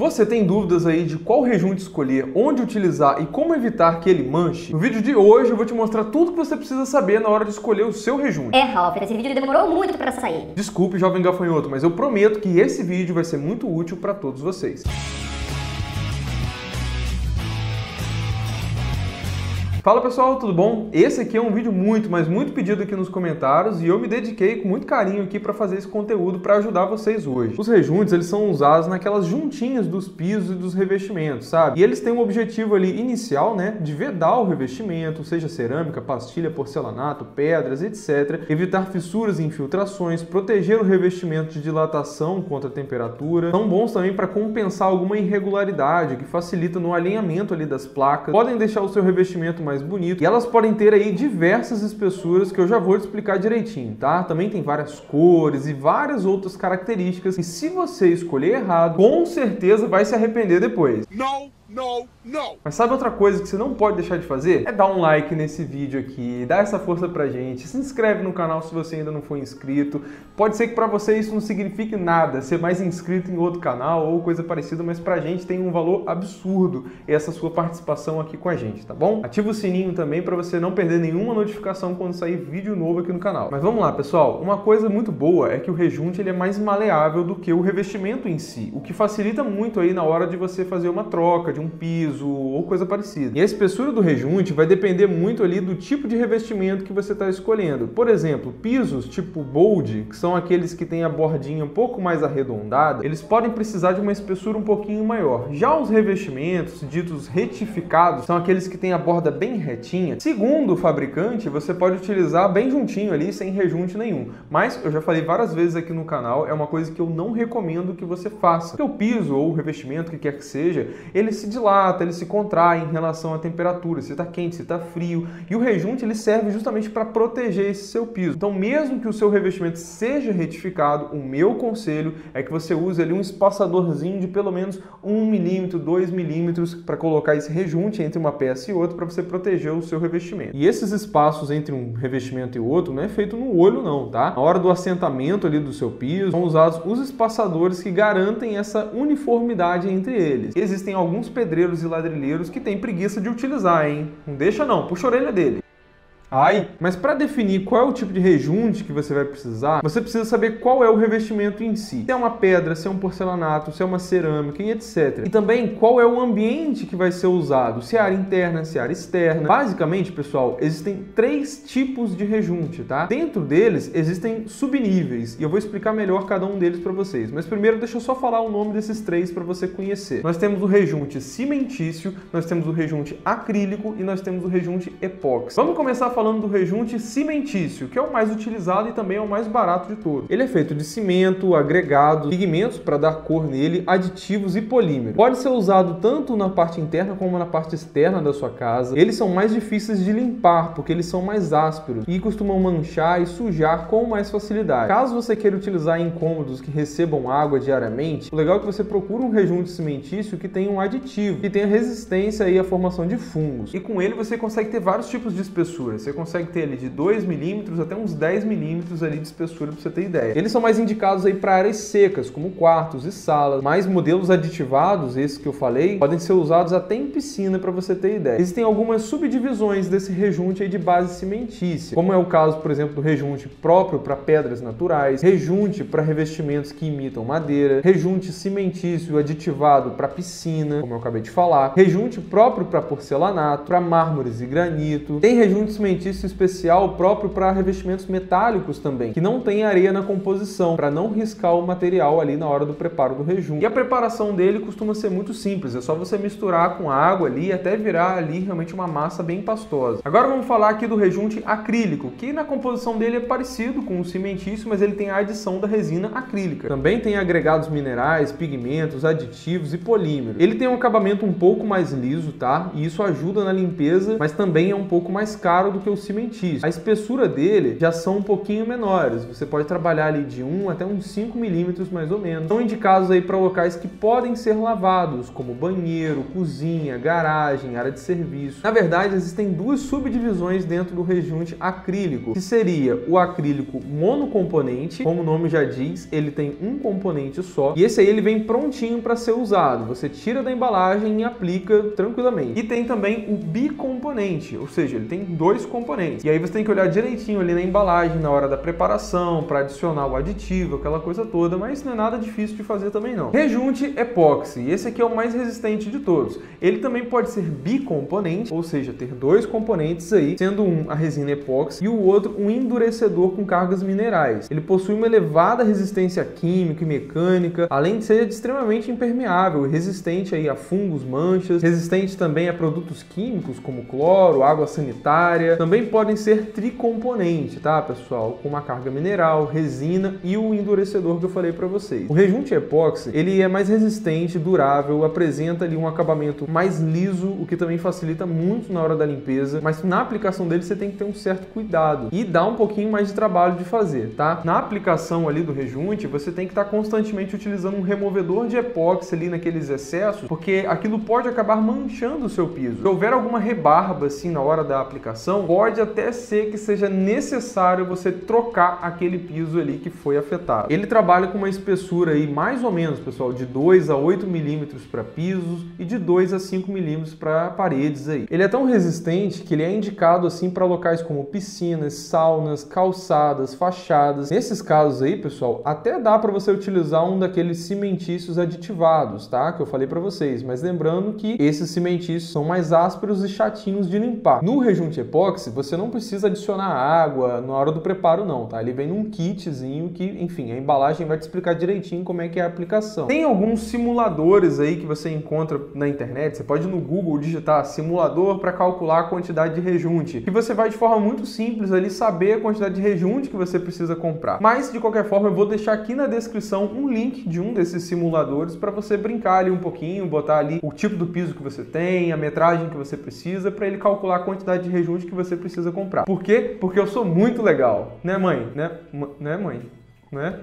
Você tem dúvidas aí de qual rejunte escolher, onde utilizar e como evitar que ele manche? No vídeo de hoje eu vou te mostrar tudo que você precisa saber na hora de escolher o seu rejunte. Ralph, esse vídeo demorou muito para sair. Desculpe, jovem gafanhoto, mas eu prometo que esse vídeo vai ser muito útil para todos vocês. Fala pessoal, tudo bom? Esse aqui é um vídeo muito pedido aqui nos comentários e eu me dediquei com muito carinho aqui para fazer esse conteúdo para ajudar vocês hoje. Os rejuntes, eles são usados naquelas juntinhas dos pisos e dos revestimentos, sabe? E eles têm um objetivo ali inicial, né, de vedar o revestimento, seja cerâmica, pastilha, porcelanato, pedras, etc. Evitar fissuras e infiltrações, proteger o revestimento de dilatação contra a temperatura. São bons também para compensar alguma irregularidade, que facilita no alinhamento ali das placas. Podem deixar o seu revestimento mais bonito. E elas podem ter aí diversas espessuras que eu já vou te explicar direitinho, tá? Também tem várias cores e várias outras características. E se você escolher errado, com certeza vai se arrepender depois. Não! Mas sabe outra coisa que você não pode deixar de fazer? É dar um like nesse vídeo aqui, dar essa força pra gente, se inscreve no canal se você ainda não for inscrito. Pode ser que pra você isso não signifique nada, ser mais inscrito em outro canal ou coisa parecida, mas pra gente tem um valor absurdo essa sua participação aqui com a gente, tá bom? Ativa o sininho também pra você não perder nenhuma notificação quando sair vídeo novo aqui no canal. Mas vamos lá, pessoal, uma coisa muito boa é que o rejunte ele é mais maleável do que o revestimento em si, o que facilita muito aí na hora de você fazer uma troca de um piso ou coisa parecida. E a espessura do rejunte vai depender muito ali do tipo de revestimento que você está escolhendo. Por exemplo, pisos tipo bold, que são aqueles que têm a bordinha um pouco mais arredondada, eles podem precisar de uma espessura um pouquinho maior. Já os revestimentos ditos retificados são aqueles que têm a borda bem retinha. Segundo o fabricante, você pode utilizar bem juntinho ali, sem rejunte nenhum. Mas eu já falei várias vezes aqui no canal, é uma coisa que eu não recomendo que você faça. Porque o piso ou o revestimento, que quer que seja, ele se dilata, ele se contrai em relação à temperatura, se está quente, se está frio. E o rejunte ele serve justamente para proteger esse seu piso. Então, mesmo que o seu revestimento seja retificado, o meu conselho é que você use ali um espaçadorzinho de pelo menos 1 milímetro, 2 milímetros para colocar esse rejunte entre uma peça e outra para você proteger o seu revestimento. E esses espaços entre um revestimento e outro não é feito no olho não, tá? Na hora do assentamento ali do seu piso, são usados os espaçadores que garantem essa uniformidade entre eles. Existem alguns pedreiros e ladrilheiros que têm preguiça de utilizar, hein? Não deixa não, puxa a orelha dele. Mas para definir qual é o tipo de rejunte que você vai precisar, você precisa saber qual é o revestimento em si. Se é uma pedra, se é um porcelanato, se é uma cerâmica e etc. E também qual é o ambiente que vai ser usado, se é área interna, se é área externa. Basicamente, pessoal, existem 3 tipos de rejunte, tá? Dentro deles existem subníveis e eu vou explicar melhor cada um deles para vocês. Mas primeiro deixa eu só falar o nome desses 3 para você conhecer. Nós temos o rejunte cimentício, nós temos o rejunte acrílico e nós temos o rejunte epóxi. Vamos começar falando do rejunte cimentício, que é o mais utilizado e também é o mais barato de todos. Ele é feito de cimento, agregados, pigmentos para dar cor nele, aditivos e polímero. Pode ser usado tanto na parte interna como na parte externa da sua casa. Eles são mais difíceis de limpar, porque eles são mais ásperos e costumam manchar e sujar com mais facilidade. Caso você queira utilizar em cômodos que recebam água diariamente, o legal é que você procura um rejunte cimentício que tenha um aditivo, que tenha resistência aí à formação de fungos. E com ele você consegue ter vários tipos de espessura. Você consegue ter ali de 2 milímetros até uns 10 milímetros ali de espessura, para você ter ideia. Eles são mais indicados aí para áreas secas, como quartos e salas, mas modelos aditivados, esses que eu falei, podem ser usados até em piscina, para você ter ideia. Existem algumas subdivisões desse rejunte aí de base cimentícia, como é o caso, por exemplo, do rejunte próprio para pedras naturais, rejunte para revestimentos que imitam madeira, rejunte cimentício aditivado para piscina, como eu acabei de falar, rejunte próprio para porcelanato, para mármores e granito, tem rejunte cimentício especial próprio para revestimentos metálicos também, que não tem areia na composição, para não riscar o material ali na hora do preparo do rejunte. E a preparação dele costuma ser muito simples, é só você misturar com água ali até virar ali realmente uma massa bem pastosa. Agora vamos falar aqui do rejunte acrílico, que na composição dele é parecido com o cimentício, mas ele tem a adição da resina acrílica. Também tem agregados minerais, pigmentos, aditivos e polímero. Ele tem um acabamento um pouco mais liso, tá? E isso ajuda na limpeza, mas também é um pouco mais caro do que ou cimentício. A espessura dele já são um pouquinho menores, você pode trabalhar ali de 1 até uns 5 milímetros mais ou menos. São indicados aí para locais que podem ser lavados, como banheiro, cozinha, garagem, área de serviço. Na verdade, existem duas subdivisões dentro do rejunte acrílico, que seria o acrílico monocomponente, como o nome já diz, ele tem um componente só, e esse aí ele vem prontinho para ser usado. Você tira da embalagem e aplica tranquilamente. E tem também o bicomponente, ou seja, ele tem dois componentes. E aí você tem que olhar direitinho ali na embalagem, na hora da preparação, para adicionar o aditivo, aquela coisa toda, mas não é nada difícil de fazer também não. Rejunte epóxi, esse aqui é o mais resistente de todos. Ele também pode ser bicomponente, ou seja, ter dois componentes aí, sendo um a resina epóxi e o outro um endurecedor com cargas minerais. Ele possui uma elevada resistência química e mecânica, além de ser extremamente impermeável, resistente aí a fungos, manchas, resistente também a produtos químicos como cloro, água sanitária. Também podem ser tricomponente, tá, pessoal? Com uma carga mineral, resina e o endurecedor que eu falei para vocês. O rejunte epóxi, ele é mais resistente, durável, apresenta ali um acabamento mais liso, o que também facilita muito na hora da limpeza, mas na aplicação dele você tem que ter um certo cuidado e dá um pouquinho mais de trabalho de fazer, tá? Na aplicação ali do rejunte, você tem que estar constantemente utilizando um removedor de epóxi ali naqueles excessos, porque aquilo pode acabar manchando o seu piso. Se houver alguma rebarba assim na hora da aplicação, pode até ser que seja necessário você trocar aquele piso ali que foi afetado. Ele trabalha com uma espessura aí mais ou menos, pessoal, de 2 a 8 milímetros para pisos e de 2 a 5 milímetros para paredes aí. Ele é tão resistente que ele é indicado assim para locais como piscinas, saunas, calçadas, fachadas. Nesses casos aí, pessoal, até dá para você utilizar um daqueles cimentícios aditivados, tá? Que eu falei para vocês, mas lembrando que esses cimentícios são mais ásperos e chatinhos de limpar. No rejunte epóxi, você não precisa adicionar água na hora do preparo não, tá? Ele vem num kitzinho que, enfim, a embalagem vai te explicar direitinho como é que é a aplicação. Tem alguns simuladores aí que você encontra na internet, você pode ir no Google digitar simulador para calcular a quantidade de rejunte, que você vai de forma muito simples ali saber a quantidade de rejunte que você precisa comprar. Mas, de qualquer forma, eu vou deixar aqui na descrição um link de um desses simuladores para você brincar ali um pouquinho, botar ali o tipo do piso que você tem, a metragem que você precisa, para ele calcular a quantidade de rejunte que você precisa comprar. Por quê? Porque eu sou muito legal. Né, mãe? Né, mãe? Né?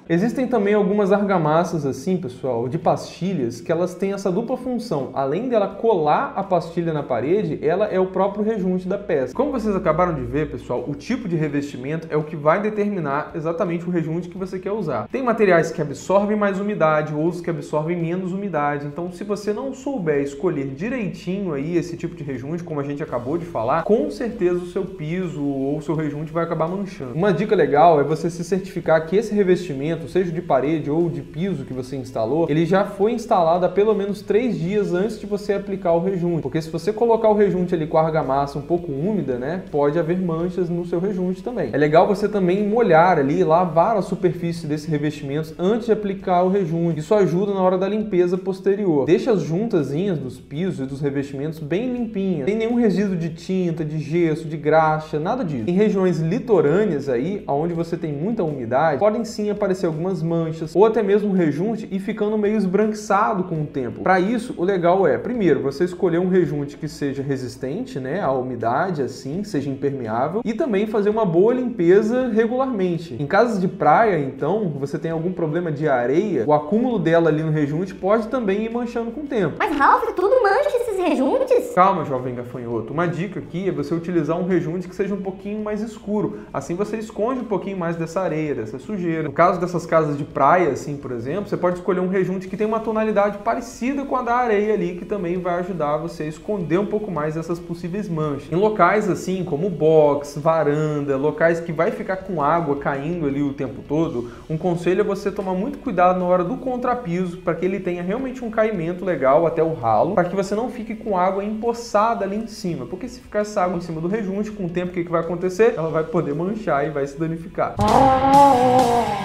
Existem também algumas argamassas assim, pessoal, de pastilhas, que elas têm essa dupla função. Além dela colar a pastilha na parede, ela é o próprio rejunte da peça. Como vocês acabaram de ver, pessoal, o tipo de revestimento é o que vai determinar exatamente o rejunte que você quer usar. Tem materiais que absorvem mais umidade, outros que absorvem menos umidade. Então, se você não souber escolher direitinho aí esse tipo de rejunte, como a gente acabou de falar, com certeza o seu piso ou o seu rejunte vai acabar manchando. Uma dica legal é você se certificar que esse revestimento, seja de parede ou de piso que você instalou, ele já foi instalado há pelo menos 3 dias antes de você aplicar o rejunte. Porque se você colocar o rejunte ali com a argamassa um pouco úmida, né, pode haver manchas no seu rejunte também. É legal você também molhar ali, lavar a superfície desse revestimento antes de aplicar o rejunte. Isso ajuda na hora da limpeza posterior. Deixa as juntazinhas dos pisos e dos revestimentos bem limpinhas. Sem nenhum resíduo de tinta, de gesso, de graxa, nada disso. Em regiões litorâneas aí, onde você tem muita umidade, podem sim aparecer algumas manchas ou até mesmo rejunte e ficando meio esbranquiçado com o tempo. Para isso, o legal é, primeiro, você escolher um rejunte que seja resistente, né, à umidade, assim, seja impermeável, e também fazer uma boa limpeza regularmente. Em casas de praia, então, você tem algum problema de areia, o acúmulo dela ali no rejunte pode também ir manchando com o tempo. Mas Ralph, tudo mancha esses rejuntes? Calma, jovem gafanhoto. Uma dica aqui é você utilizar um rejunte que seja um pouquinho mais escuro. Assim você esconde um pouquinho mais dessa areia, dessa sujeira. No caso dessas casas de praia, assim, por exemplo, você pode escolher um rejunte que tem uma tonalidade parecida com a da areia ali, que também vai ajudar você a esconder um pouco mais dessas possíveis manchas. Em locais assim, como box, varanda, locais que vai ficar com água caindo ali o tempo todo, um conselho é você tomar muito cuidado na hora do contrapiso, para que ele tenha realmente um caimento legal até o ralo, para que você não fique com água empoçada ali em cima, porque se ficar essa água em cima do rejunte, com o tempo o que vai acontecer? Ela vai poder manchar e vai se danificar.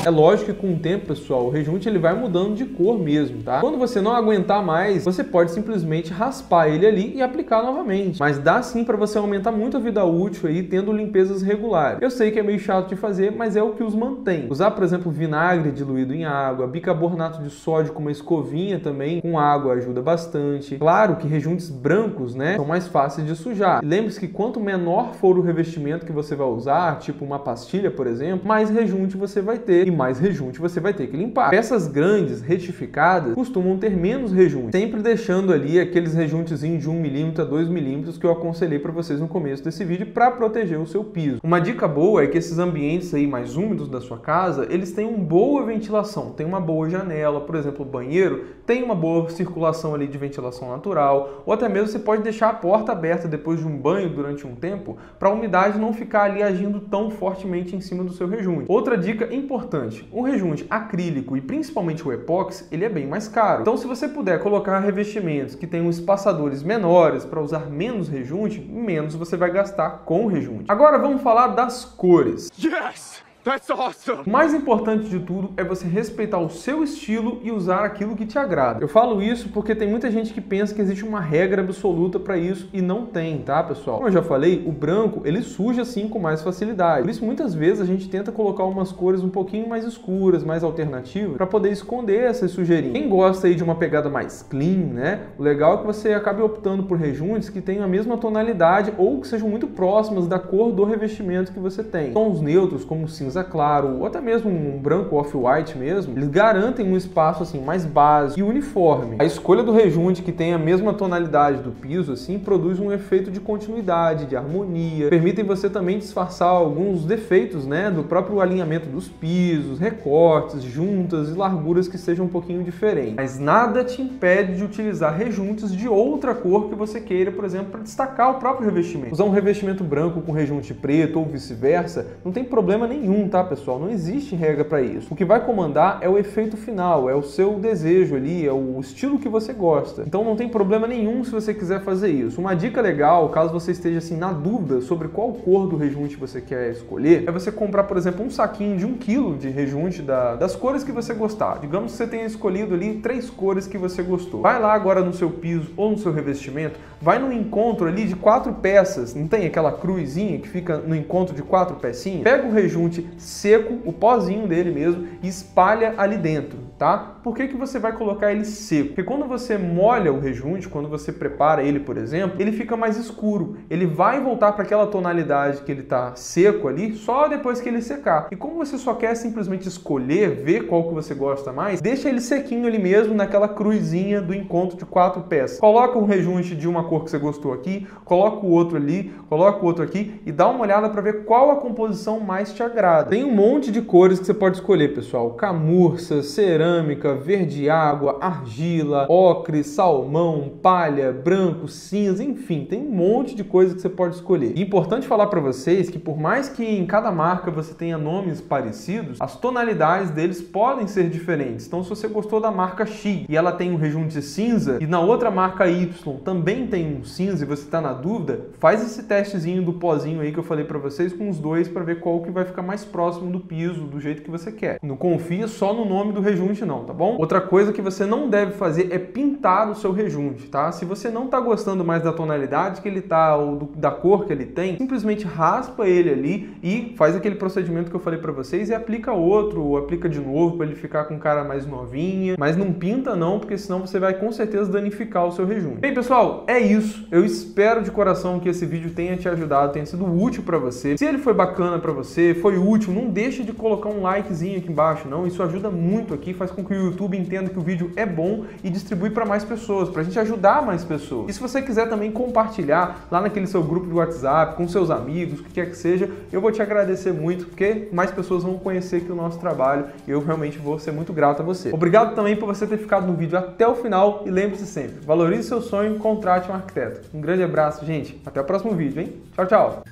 É lógico que com o tempo, pessoal, o rejunte ele vai mudando de cor mesmo, tá? Quando você não aguentar mais, você pode simplesmente raspar ele ali e aplicar novamente. Mas dá sim para você aumentar muito a vida útil aí, tendo limpezas regulares. Eu sei que é meio chato de fazer, mas é o que os mantém. Usar, por exemplo, vinagre diluído em água, bicarbonato de sódio com uma escovinha também, com água ajuda bastante. Claro que rejunte rejuntes brancos, né, são mais fáceis de sujar. E lembre-se que quanto menor for o revestimento que você vai usar, tipo uma pastilha, por exemplo, mais rejunte você vai ter e mais rejunte você vai ter que limpar. Peças grandes, retificadas, costumam ter menos rejunte, sempre deixando ali aqueles rejuntezinhos de 1 milímetro a 2 milímetros que eu aconselhei para vocês no começo desse vídeo para proteger o seu piso. Uma dica boa é que esses ambientes aí mais úmidos da sua casa, eles têm uma boa ventilação, tem uma boa janela, por exemplo, o banheiro tem uma boa circulação ali de ventilação natural, ou até mesmo você pode deixar a porta aberta depois de um banho durante um tempo, para a umidade não ficar ali agindo tão fortemente em cima do seu rejunte. Outra dica importante, o rejunte acrílico e principalmente o epóxi, ele é bem mais caro. Então se você puder colocar revestimentos que tenham espaçadores menores para usar menos rejunte, menos você vai gastar com o rejunte. Agora vamos falar das cores. Yes! That's awesome! O mais importante de tudo é você respeitar o seu estilo e usar aquilo que te agrada. Eu falo isso porque tem muita gente que pensa que existe uma regra absoluta para isso e não tem, tá, pessoal? Como eu já falei, o branco, ele suja sim com mais facilidade. Por isso, muitas vezes a gente tenta colocar umas cores um pouquinho mais escuras, mais alternativas, para poder esconder essas sujeirinhas. Quem gosta aí de uma pegada mais clean, né? O legal é que você acabe optando por rejuntes que tenham a mesma tonalidade ou que sejam muito próximas da cor do revestimento que você tem. Tons neutros, como cinza claro, ou até mesmo um branco off-white mesmo, eles garantem um espaço assim mais básico e uniforme. A escolha do rejunte que tem a mesma tonalidade do piso assim produz um efeito de continuidade, de harmonia, permitem você também disfarçar alguns defeitos, né, do próprio alinhamento dos pisos, recortes, juntas e larguras que sejam um pouquinho diferentes. Mas nada te impede de utilizar rejuntes de outra cor que você queira, por exemplo, para destacar o próprio revestimento. Usar um revestimento branco com rejunte preto ou vice-versa, não tem problema nenhum, tá, pessoal? Não existe regra para isso. O que vai comandar é o efeito final, é o seu desejo ali, é o estilo que você gosta. Então não tem problema nenhum se você quiser fazer isso. Uma dica legal, caso você esteja assim na dúvida sobre qual cor do rejunte você quer escolher, é você comprar, por exemplo, um saquinho de 1 kg de rejunte das cores que você gostar. Digamos que você tenha escolhido ali 3 cores que você gostou. Vai lá agora no seu piso ou no seu revestimento, vai no encontro ali de 4 peças, não tem aquela cruzinha que fica no encontro de 4 pecinhas? Pega o rejunte seco, o pozinho dele mesmo, e espalha ali dentro, tá? Por que que você vai colocar ele seco? Porque quando você molha o rejunte, quando você prepara ele, por exemplo, ele fica mais escuro. Ele vai voltar para aquela tonalidade que ele tá seco ali, só depois que ele secar. E como você só quer simplesmente escolher, ver qual que você gosta mais, deixa ele sequinho ali mesmo, naquela cruzinha do encontro de 4 peças. Coloca um rejunte de uma cor que você gostou aqui, coloca o outro ali, coloca o outro aqui e dá uma olhada para ver qual a composição mais te agrada. Tem um monte de cores que você pode escolher, pessoal. Camurça, cerâmica, verde água, argila, ocre, salmão, palha, branco, cinza, enfim, tem um monte de coisa que você pode escolher. E é importante falar para vocês que por mais que em cada marca você tenha nomes parecidos, as tonalidades deles podem ser diferentes. Então se você gostou da marca X e ela tem um rejunte cinza e na outra marca Y também tem um cinza e você está na dúvida, faz esse testezinho do pozinho aí que eu falei para vocês com os dois para ver qual que vai ficar mais próximo do piso, do jeito que você quer. Não confia só no nome do rejunte não, tá bom? Outra coisa que você não deve fazer é pintar o seu rejunte, tá? Se você não tá gostando mais da tonalidade que ele tá ou da cor que ele tem, simplesmente raspa ele ali e faz aquele procedimento que eu falei pra vocês e aplica outro, ou aplica de novo para ele ficar com cara mais novinha, mas não pinta não, porque senão você vai com certeza danificar o seu rejunte. Bem, pessoal, é isso. Eu espero de coração que esse vídeo tenha te ajudado, tenha sido útil pra você. Se ele foi bacana pra você, foi útil, não deixe de colocar um likezinho aqui embaixo, não. Isso ajuda muito aqui, faz com que o YouTube entenda que o vídeo é bom e distribui para mais pessoas, pra gente ajudar mais pessoas. E se você quiser também compartilhar lá naquele seu grupo de WhatsApp, com seus amigos, o que quer que seja, eu vou te agradecer muito, porque mais pessoas vão conhecer aqui o nosso trabalho e eu realmente vou ser muito grato a você. Obrigado também por você ter ficado no vídeo até o final e lembre-se sempre, valorize seu sonho, contrate um arquiteto. Um grande abraço, gente. Até o próximo vídeo, hein? Tchau, tchau!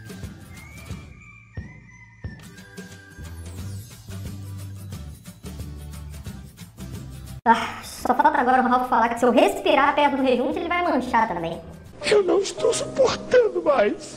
Só falta agora o Ralph falar que se eu respirar perto do rejunte, ele vai manchar também. Eu não estou suportando mais.